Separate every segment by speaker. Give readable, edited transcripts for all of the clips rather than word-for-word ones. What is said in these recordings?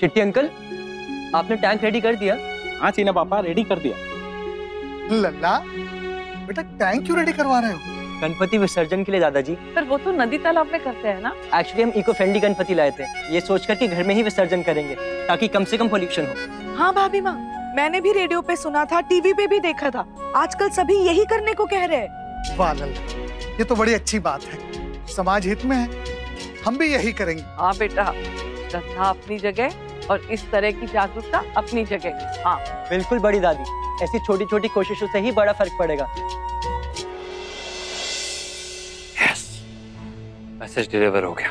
Speaker 1: चिट्टी अंकल, आपने tank ready कर दिया?
Speaker 2: हाँ चीना पापा, रेडी कर दिया।
Speaker 3: लल्ला बेटा टैंक क्यों रेडी करवा रहे हो?
Speaker 1: गणपति विसर्जन के लिए दादाजी।
Speaker 4: पर वो तो नदी तालाब में करते हैं ना।
Speaker 1: एक्चुअली हम इको फ्रेंडली गणपति लाए थे, ये सोचकर कि घर में ही विसर्जन करेंगे ताकि कम से कम पोल्यूशन हो।
Speaker 4: हाँ भाभी माँ, मैंने भी रेडियो पे सुना था, टीवी पे भी देखा था। आजकल सभी यही करने को कह रहे हैं।
Speaker 3: वाह लल्ला, ये तो बड़ी अच्छी बात है, समाज हित में है, हम भी यही करेंगे।
Speaker 4: हाँ बेटा, श्रद्धा अपनी जगह और इस तरह की जागरूकता अपनी जगह। हाँ
Speaker 1: बिल्कुल बड़ी दादी, ऐसी छोटी छोटी कोशिशों से ही बड़ा फर्क पड़ेगा।
Speaker 5: मैसेज डिलीवर हो गया।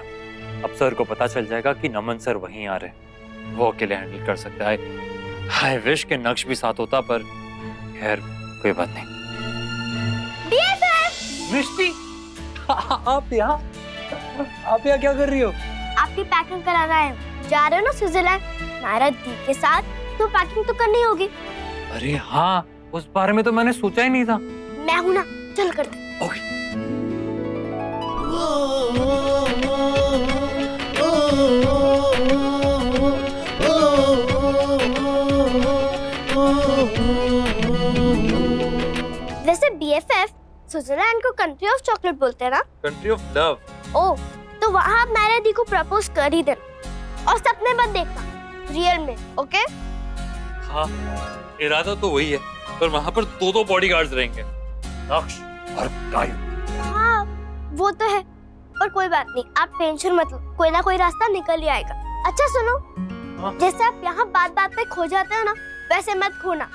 Speaker 5: अब सर को पता चल जाएगा कि नमन सर वहीं आ रहे हैं, वो अकेले हैंडल कर सकता है। हाय विश के नक्श भी साथ होता, पर खैर कोई बात नहीं।
Speaker 1: मिष्टी, आप यहाँ क्या कर रही हो?
Speaker 6: आपकी पैकिंग कराना है, जा रहे हो ना स्विट्जरलैंड नायरा दी के साथ, तो पैकिंग तो करनी होगी।
Speaker 5: अरे हाँ, उस बारे में तो मैंने सोचा ही नहीं था।
Speaker 6: मैं हूं ना, चल करते।
Speaker 5: ओके।
Speaker 6: वैसे BFF स्विट्जरलैंड को कंट्री ऑफ चॉकलेट बोलते हैं ना?
Speaker 5: Country of love.
Speaker 6: ओ, तो वहाँ आप नायरा दी को प्रपोज कर ही देना और सपने मत देखना, रियल में, ओके?
Speaker 5: हाँ, इरादा तो वही है, पर वहाँ पर दो बॉडीगार्ड्स रहेंगे, नक्श और कायू।
Speaker 6: हाँ, वो तो है, पर कोई बात नहीं, आप टेंशन मत लो, कोई ना कोई रास्ता निकल ही आएगा। अच्छा सुनो, जैसे आप यहाँ बात बात पे खो जाते हो ना, वैसे मत खोना,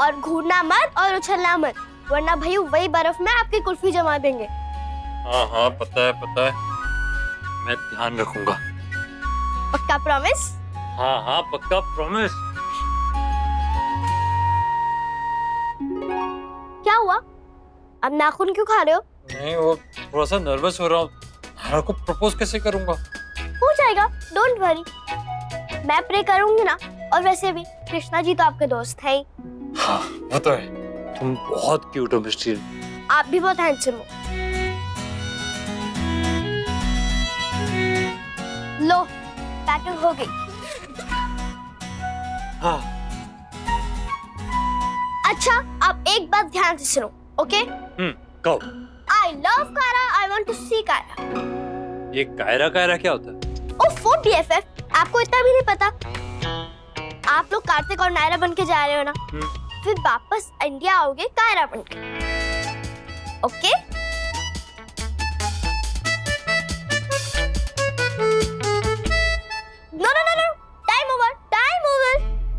Speaker 6: और घूरना मत और उछलना मत, वरना भाई वही बर्फ में आपकी कुल्फी जमा देंगे।
Speaker 5: हाँ हाँ पता है, मैं ध्यान रखूंगा।
Speaker 6: पक्का प्रॉमिस?
Speaker 5: हाँ हाँ पक्का प्रॉमिस।
Speaker 6: क्या हुआ, अब नाखून क्यों खा रहे हो?
Speaker 5: नहीं, वो थोड़ा सा नर्वस हो रहा हूँ, नायरा को प्रपोज कैसे करूंगा?
Speaker 6: हो जाएगा, डोंट वरी, मैं प्रे करूंगी ना, और वैसे भी कृष्णा जी तो आपके दोस्त हैं ही।
Speaker 5: हाँ वो तो है, तुम बहुत क्यूट हो मिस्टी।
Speaker 6: आप भी बहुत हैंडसम हो। लो, पैकिंग हो गई।
Speaker 5: हाँ।
Speaker 6: अच्छा, अब एक बात ध्यान से सुनो, ओके?
Speaker 5: कहो।
Speaker 6: I love Kaira, I want to see Kaira।
Speaker 5: ये कायरा क्या होता है?
Speaker 6: ओफो BFF, आपको इतना भी नहीं पता? आप लोग कार्तिक और नायरा बन के जा रहे हो ना, फिर वापस इंडिया आओगे कायरा बन के, ओके? No, time over.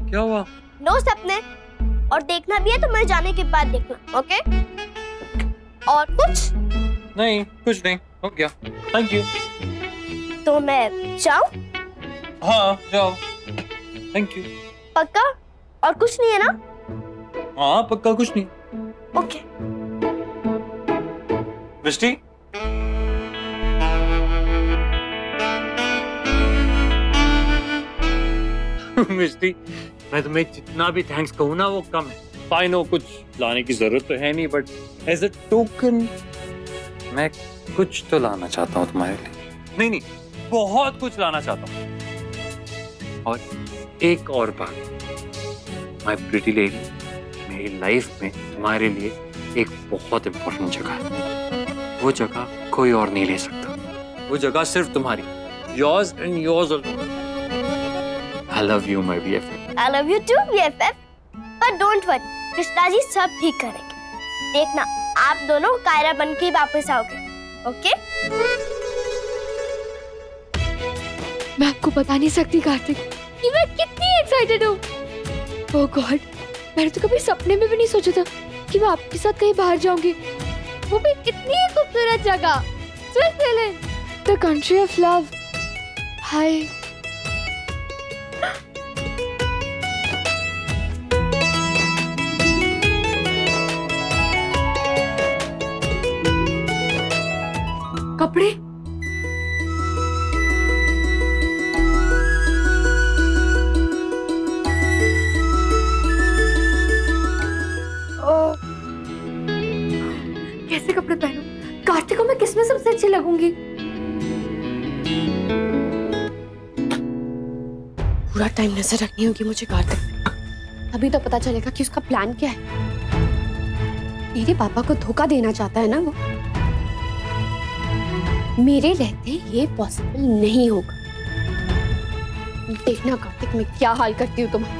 Speaker 5: क्या हुआ?
Speaker 6: नो सपने, और देखना भी है तो मैं जाने के बाद देखना, ओके? और कुछ
Speaker 5: नहीं, कुछ नहीं, हो गया, थैंक यू।
Speaker 6: तो मैं जाऊं?
Speaker 5: हाँ जाओ, थैंक यू।
Speaker 6: पक्का? और कुछ नहीं है ना?
Speaker 5: हाँ पक्का कुछ नहीं।
Speaker 6: ओके।
Speaker 5: मिस्टी, मिस्टी, मैं तुम्हें जितना भी थैंक्स कहूँ ना वो कम है। आई नो कुछ लाने की जरूरत तो है नहीं, बट एज अ टोकन मैं कुछ तो लाना चाहता हूँ तुम्हारे लिए। नहीं, बहुत कुछ लाना चाहता हूँ। और एक और बात, माय प्रिटी लेडी, मेरी लाइफ में तुम्हारे लिए एक बहुत इंपॉर्टेंट जगह है। वो जगह कोई और नहीं ले सकता, वो जगह सिर्फ तुम्हारी, yours and yours alone। I love you, my BFF।
Speaker 6: I love you too, BFF। पर डोंट वरी, कृष्णा जी सब ठीक करेंगे। देखना, आप दोनों कायरा बन के वापस आओगे, ओके?
Speaker 7: मैं आपको बता नहीं सकती कार्तिक कि मैं कितनी एक्साइटेड हूँ। ओह गॉड, मैंने तो कभी सपने में भी नहीं सोचा था कि मैं आपके साथ कहीं बाहर जाऊंगी, वो भी इतनी खूबसूरत जगह, Switzerland, the country of love. Hi, कपड़े, कैसे कपड़े पहनूं? कार्तिक को मैं किसमें सबसे अच्छी लगूंगी? पूरा टाइम नजर रखनी होगी मुझे कार्तिक। अभी तो पता चलेगा कि उसका प्लान क्या है। मेरे पापा को धोखा देना चाहता है ना वो। मेरे रहते ये पॉसिबल नहीं होगा। देखना कार्तिक मैं क्या हाल करती हूँ तुम्हारा।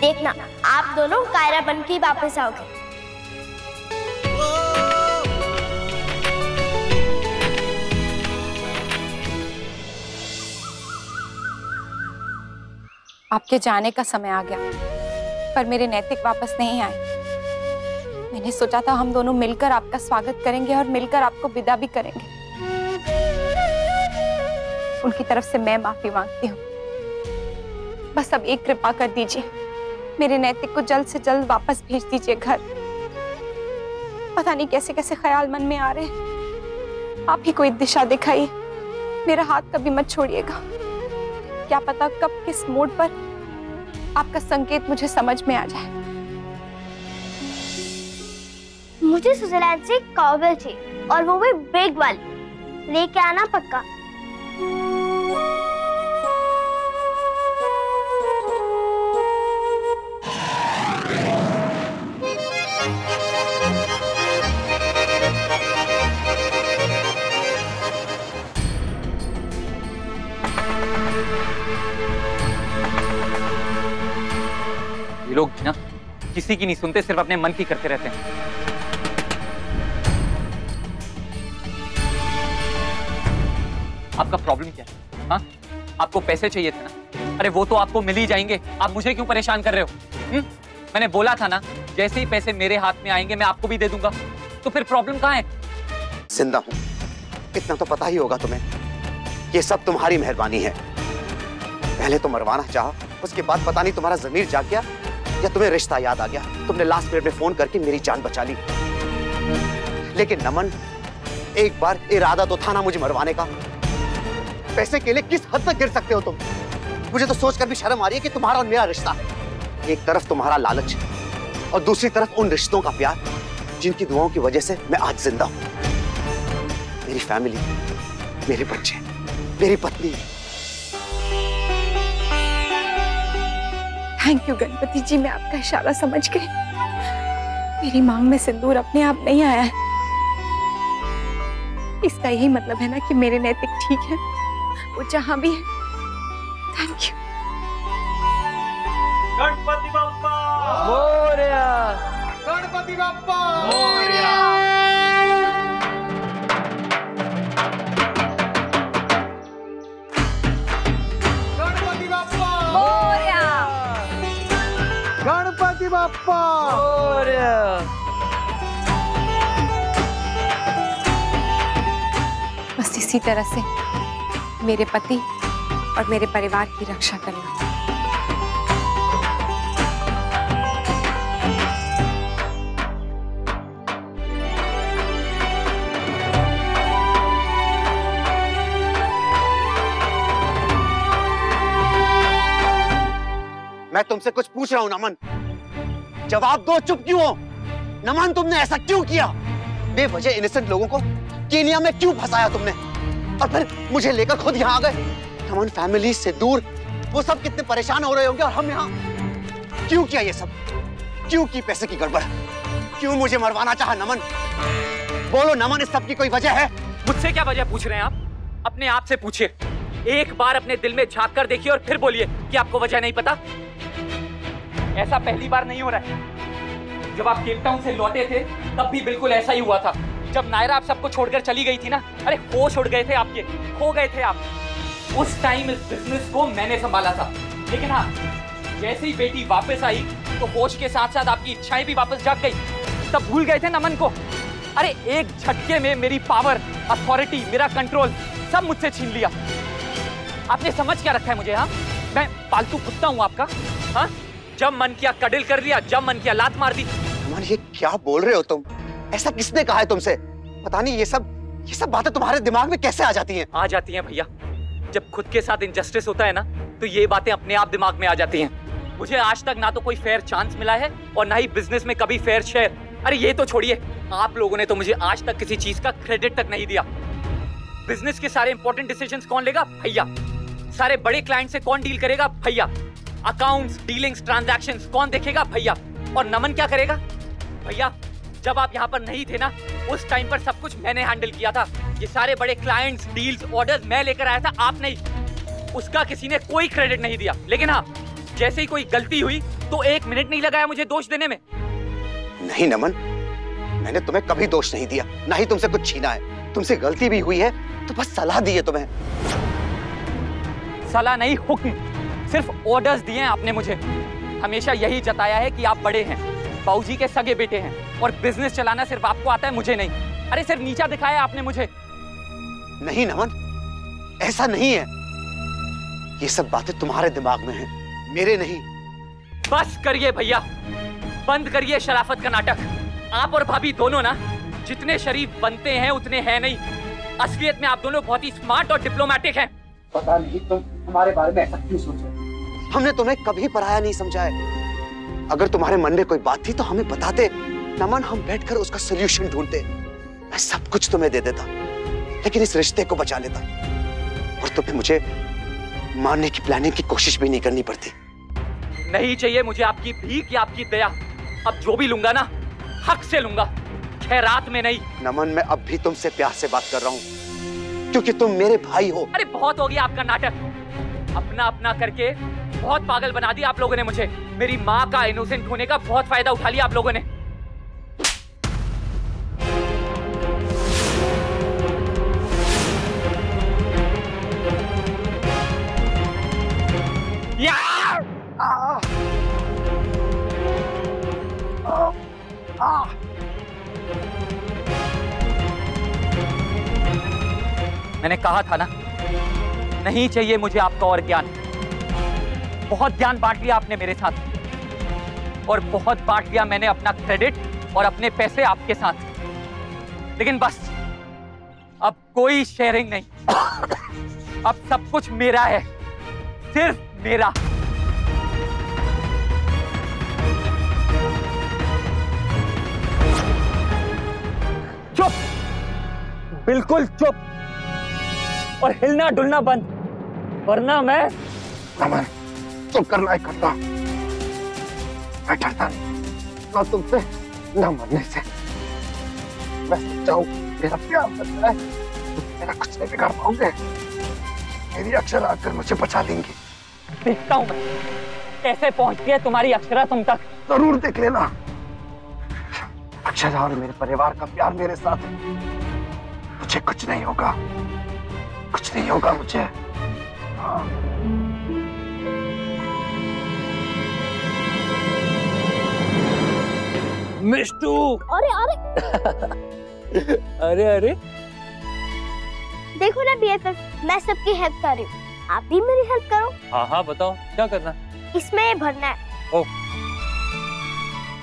Speaker 6: देखना आप दोनों कायरा बन के वापस आओगे।
Speaker 8: आपके जाने का समय आ गया, पर मेरे नैतिक वापस नहीं आए। मैंने सोचा था हम दोनों मिलकर आपका स्वागत करेंगे और मिलकर आपको विदा भी करेंगे। उनकी तरफ से मैं माफी मांगती हूँ। बस अब एक कृपा कर दीजिए, मेरे नैतिक को जल्द से जल्द वापस भेज दीजिए घर। पता नहीं कैसे कैसे ख्याल मन में आ रहे हैं। आप ही कोई दिशा दिखाइए, मेरा हाथ कभी मत छोड़िएगा। क्या पता कब किस मोड़ पर आपका संकेत मुझे समझ में आ जाए।
Speaker 6: मुझे स्विट्जरलैंड से काउबेल चाहिए और वो भी बिग वाली। लेके आना पक्का।
Speaker 9: ये लोग ना किसी की नहीं सुनते, सिर्फ अपने मन की करते रहते हैं। आपका प्रॉब्लम क्या है? हाँ, आपको पैसे चाहिए थे ना? अरे वो तो आपको मिल ही जाएंगे, आप मुझे क्यों परेशान कर रहे हो? मैंने बोला था ना, जैसे ही पैसे मेरे हाथ में आएंगे मैं आपको भी दे दूंगा। तो फिर प्रॉब्लम कहाँ है?
Speaker 10: जिंदा हूं, इतना तो पता ही होगा तुम्हें। ये सब तुम्हारी मेहरबानी है। पहले तो मरवाना चाहा, उसके बाद पता नहीं तुम्हारा जमीर जाग गया या तुम्हें रिश्ता याद आ गया। तुमने लास्ट मिनट में फोन करके मेरी जान बचा ली। लेकिन नमन, एक बार इरादा तो था ना मुझे मरवाने का। पैसे के लिए किस हद तक गिर सकते हो तुम? मुझे तो सोचकर भी शर्म आ रही है कि तुम्हारा और मेरा रिश्ता, एक तरफ तुम्हारा लालच और दूसरी तरफ उन रिश्तों का प्यार जिनकी दुआओं की वजह से मैं आज जिंदा हूं। मेरी फैमिली, मेरे बच्चे, मेरी पत्नी।
Speaker 8: थैंक यू गणपति जी, मैं आपका इशारा समझ गई। मेरी मांग में सिंदूर अपने आप नहीं आया है। इसका यही मतलब है ना कि मेरे नैतिक ठीक है, वो जहां भी है। Thank you.
Speaker 5: गणपति बप्पा
Speaker 1: मोरया,
Speaker 3: गणपति बप्पा
Speaker 1: मोरया।
Speaker 3: गणपति बप्पा
Speaker 8: मोरया,
Speaker 3: गणपति बप्पा
Speaker 1: मोरया।
Speaker 8: बस इसी तरह से मेरे पति और मेरे परिवार की रक्षा करना।
Speaker 10: मैं तुमसे कुछ पूछ रहा हूं नमन, जवाब दो। चुप क्यों हो? नमन, तुमने ऐसा क्यों किया? बेवजह इनोसेंट लोगों को केनिया में क्यों फंसाया तुमने? और फिर मुझे लेकर खुद यहाँ आ गए। नमन, फैमिली से दूर वो सब कितने परेशान हो रहे होंगे और हम यहाँ। क्यों किया ये सब? क्यों की पैसे की गड़बड़? क्यों मुझे मरवाना चाहा नमन? बोलो नमन, इस सब की कोई वजह है?
Speaker 9: मुझसे क्या वजह पूछ रहे हैं आप? अपने आप से पूछिए। एक बार अपने दिल में झांक कर देखिए और फिर बोलिए कि आपको वजह नहीं पता। ऐसा पहली बार नहीं हो रहा है। जब आप केप टाउन से लौटे थे तब भी बिल्कुल ऐसा ही हुआ था। जब नायरा आप सबको छोड़कर चली गई थी ना, अरे होश उड़ गए थे आपके, खो गए थे आप। उस टाइम इस बिजनेस को मैंने संभाला था। लेकिन हाँ, जैसे ही बेटी वापस आई तो होश के साथ साथ आपकी इच्छाएं भी वापस जाग गई। तब भूल गए थे नमन को। अरे एक झटके में मेरी पावर, अथॉरिटी, मेरा कंट्रोल सब मुझसे छीन लिया। आपने समझ क्या रखा है मुझे? हाँ, मैं पालतू कुत्ता हूँ आपका? हाँ, जब मन किया कडिल कर लिया, जब मन किया लात मार दी।
Speaker 10: नमन, ये क्या बोल रहे हो तुम? ऐसा किसने कहा है तुमसे? पता नहीं ये सब बातें तुम्हारे दिमाग में कैसे आ जाती हैं?
Speaker 9: आ जाती हैं भैया, जब खुद के साथ इनजस्टिस होता है ना, तो ये बातें अपने आप दिमाग में आ जाती हैं। मुझे आज तक ना तो कोई फेयर चांस मिला है और ना ही बिजनेस में कभी फेयर शेयर। अरे ये तो छोड़िए, आप लोगों ने तो मुझे आज तक किसी चीज का क्रेडिट तक नहीं दिया। बिजनेस के सारे इंपॉर्टेंट डिसीजंस कौन लेगा? भैया। सारे बड़े क्लाइंट से कौन डील करेगा? भैया। अकाउंट्स, डीलिंग्स, ट्रांजैक्शंस कौन देखेगा? भैया। और नमन क्या करेगा? भैया। जब आप यहाँ पर नहीं थे ना, उस टाइम पर सब कुछ मैंने हैंडल किया था। ये सारे बड़े क्लाइंट्स, डील्स, ऑर्डर्स मैं लेकर आया था, आप नहीं। उसका किसी ने कोई क्रेडिट नहीं दिया। लेकिन हाँ, जैसे ही कोई गलती हुई तो 1 मिनट नहीं लगाया मुझे दोष देने में।
Speaker 10: नहीं नमन, मैंने तुम्हें कभी दोष नहीं दिया, ना ही तुमसे कुछ छीना है। तुमसे गलती भी हुई है तो बस सलाह दी है तुम्हें।
Speaker 9: सलाह नहीं, हुक्म, सिर्फ ऑर्डर्स दिए हैं आपने मुझे। हमेशा यही जताया है कि आप बड़े हैं, बाबूजी के सगे बेटे हैं और बिजनेस चलाना सिर्फ आपको आता है, मुझे नहीं। अरे सिर्फ नीचा दिखाया आपने मुझे।
Speaker 10: नहीं नमन, ऐसा नहीं है। ये सब बातें तुम्हारे दिमाग में हैं, मेरे नहीं।
Speaker 9: बस करिए भैया, बंद करिए शराफत का नाटक। आप और भाभी दोनों ना जितने शरीफ बनते हैं उतने हैं नहीं। असलियत में आप दोनों बहुत ही स्मार्ट और डिप्लोमेटिक हैं।
Speaker 10: पता नहीं तुम हमारे बारे में ऐसा क्यों सोच रहे हो? हमने तुम्हें कभी पराया नहीं समझा है। अगर तुम्हारे मन में कोई बात थी तो हमें बताते नमन, हम बैठकर उसका सलूशन ढूंढते। मैं सब कुछ तुम्हें दे देता, लेकिन इस रिश्ते को बचा लेता और तुम्हें मुझे मारने की प्लानिंग की कोशिश भी नहीं करनी पड़ती।
Speaker 9: नहीं चाहिए मुझे आपकी भीख या आपकी दया। अब जो भी लूंगा ना, हक से लूंगा, खैरात में नहीं।
Speaker 10: नमन, मैं अब भी तुमसे प्यार से बात कर रहा हूँ क्योंकि तुम मेरे भाई हो।
Speaker 9: अरे बहुत हो गया आपका नाटक। अपना अपना करके बहुत पागल बना दिया आप लोगों ने मुझे। मेरी माँ का इनोसेंट होने का बहुत फायदा उठा लिया आप लोगों ने। मैंने कहा था ना, नहीं चाहिए मुझे आपका और ज्ञान। बहुत ज्ञान बांट लिया आपने मेरे साथ और बहुत बांट लिया मैंने अपना क्रेडिट और अपने पैसे आपके साथ। लेकिन बस अब कोई शेयरिंग नहीं। अब सब कुछ मेरा है, सिर्फ मेरा। चुप, बिल्कुल चुप और हिलना डुलना बंद, वरना मैं
Speaker 11: नमन, तो करना ही करता। मैं डरता नहीं, ना तुमसे ना मरने से। मैं सच्चा हूं, मेरा प्यार सच्चा है, मेरा कुछ नहीं बिगाड़ पाओगे। मेरी अक्षरा आकर मुझे बचा लेंगी।
Speaker 9: देखता हूं मैं कैसे पहुंचती है तुम्हारी अक्षरा तुम तक।
Speaker 11: जरूर देख लेना। अक्षरा और मेरे परिवार का प्यार मेरे साथ है। मुझे कुछ नहीं होगा, कुछ नहीं होगा मुझे। हाँ।
Speaker 5: मिष्टू।
Speaker 6: अरे अरे
Speaker 5: अरे अरे,
Speaker 6: देखो ना बीएफएफ, मैं सबकी हेल्प कर रही हूँ, आप भी मेरी हेल्प करो।
Speaker 5: हाँ हाँ बताओ क्या करना?
Speaker 6: इसमें ये भरना है।
Speaker 5: ओह।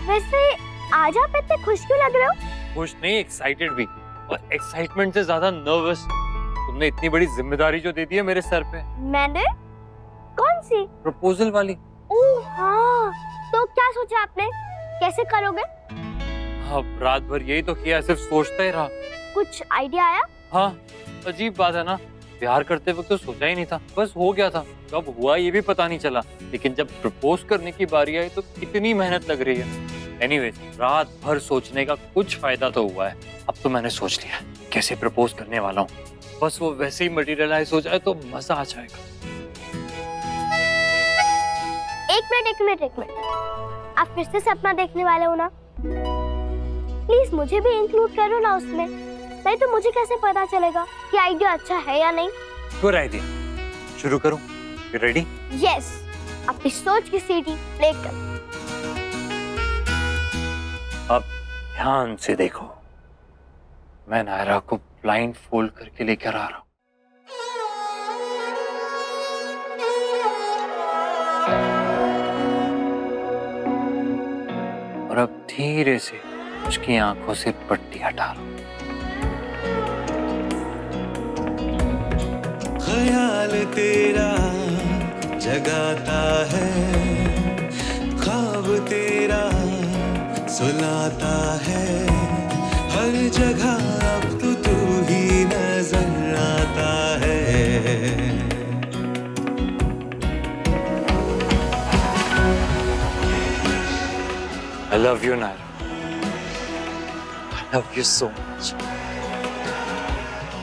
Speaker 6: वैसे आज आप इतने खुश क्यों लग रहे हो?
Speaker 5: खुश नहीं, एक्साइटेड भी, और एक्साइटमेंट से ज्यादा नर्वस। तुमने इतनी बड़ी जिम्मेदारी जो दे दी है मेरे सर पे।
Speaker 6: मैंने? कौन सी?
Speaker 5: प्रपोजल वाली।
Speaker 6: ओह हाँ, तो क्या सोचा आपने, कैसे करोगे?
Speaker 5: हाँ, रात भर यही तो किया, सिर्फ सोचता ही रहा।
Speaker 6: कुछ आइडिया आया?
Speaker 5: हाँ, अजीब बात है ना, प्यार करते वक्त तो सोचा ही नहीं था, बस हो गया था। कब हुआ ये भी पता नहीं चला, लेकिन जब प्रपोज करने की बारी आई तो कितनी मेहनत लग रही है। एनीवेज, रात भर सोचने का कुछ फायदा तो हुआ है। अब तो मैंने सोच लिया कैसे प्रपोज करने वाला हूँ, बस वो वैसे ही मटेरियलाइज हो जाए तो मजा आ जाएगा।
Speaker 6: एक मिनट, आप फिर से सपना देखने वाले हो ना? प्लीज मुझे भी इंक्लूड करो ना उसमें, नहीं तो मुझे कैसे पता चलेगा कि आइडिया अच्छा है या नहीं?
Speaker 5: गुड आइडिया, शुरू करूं? You ready?
Speaker 6: यस, अपनी सोच की सीटी प्ले कर।
Speaker 5: अब ध्यान से देखो, मैं नायरा को ब्लाइंड फोल्ड करके लेकर आ रहा हूं। और अब धीरे से उसकी आंखों से पट्टी हटा रहा हूं।
Speaker 12: ख्याल तेरा जगाता है, ख्वाब तेरा सुलाता है, हर जगह अब तो तू ही नजर आता है।
Speaker 5: I love you, Naira. I love you so much.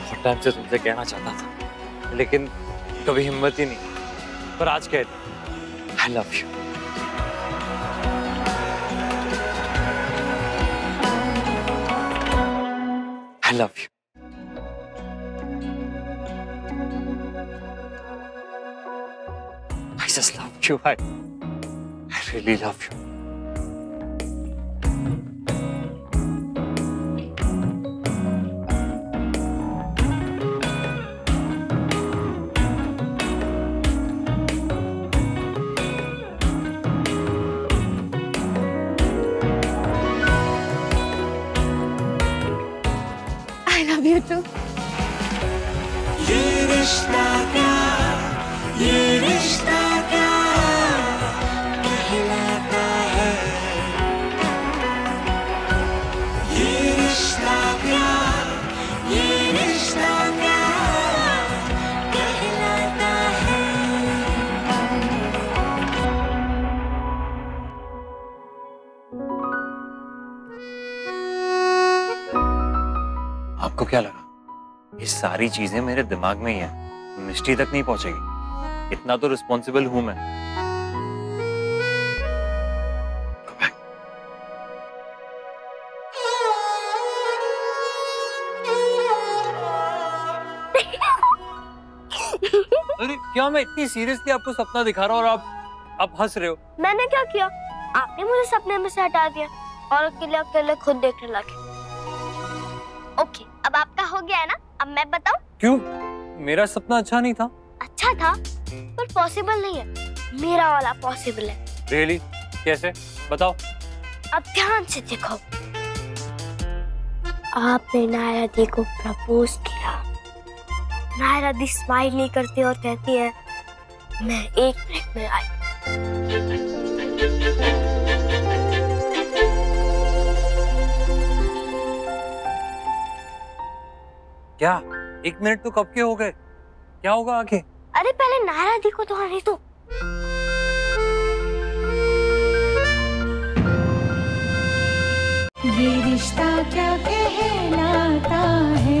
Speaker 5: बहुत टाइम से तुमसे कहना चाहता था, लेकिन कभी हिम्मत ही नहीं, पर आज कह दी। I love you. I love you. I just love you. I really love you.
Speaker 8: I love you too.
Speaker 12: ये रिश्ता क्या, ये रिश्ता क्या कहलाता है, ये रिश्ता क्या, ये रिश्ता क्या कहलाता है।
Speaker 5: आपको क्या लगा ये सारी चीजें मेरे दिमाग में ही है, मिष्टी तक नहीं पहुंचेगी? इतना तो रिस्पॉन्सिबल हूं मैं। अरे क्या मैं इतनी सीरियसली आपको सपना दिखा रहा हूँ और आप हंस रहे हो?
Speaker 6: मैंने क्या किया? आपने मुझे सपने में से हटा दिया और अकेले अकेले खुद देखने लगे। ओके, अब आपका हो गया है ना? अब मैं बताऊं?
Speaker 5: क्यों? मेरा सपना अच्छा नहीं था?
Speaker 6: अच्छा था, पर पॉसिबल नहीं है। मेरा वाला पॉसिबल है।
Speaker 5: रियली? कैसे? बताओ।
Speaker 6: अब ध्यान से देखो। आपने नायरा दी को प्रपोज किया। नायरा दी स्माइल नहीं करती और कहती है, मैं 1 मिनट में आई।
Speaker 5: क्या 1 मिनट तो कब के हो गए? क्या होगा आगे?
Speaker 6: अरे पहले नायरा दी को तो आने दो।
Speaker 13: ये रिश्ता क्या कहलाता है।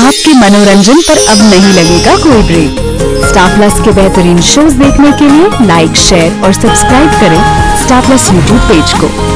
Speaker 14: आपके मनोरंजन पर अब नहीं लगेगा कोई ब्रेक। स्टार प्लस के बेहतरीन शोज देखने के लिए लाइक, शेयर और सब्सक्राइब करें स्टार प्लस यूट्यूब पेज को।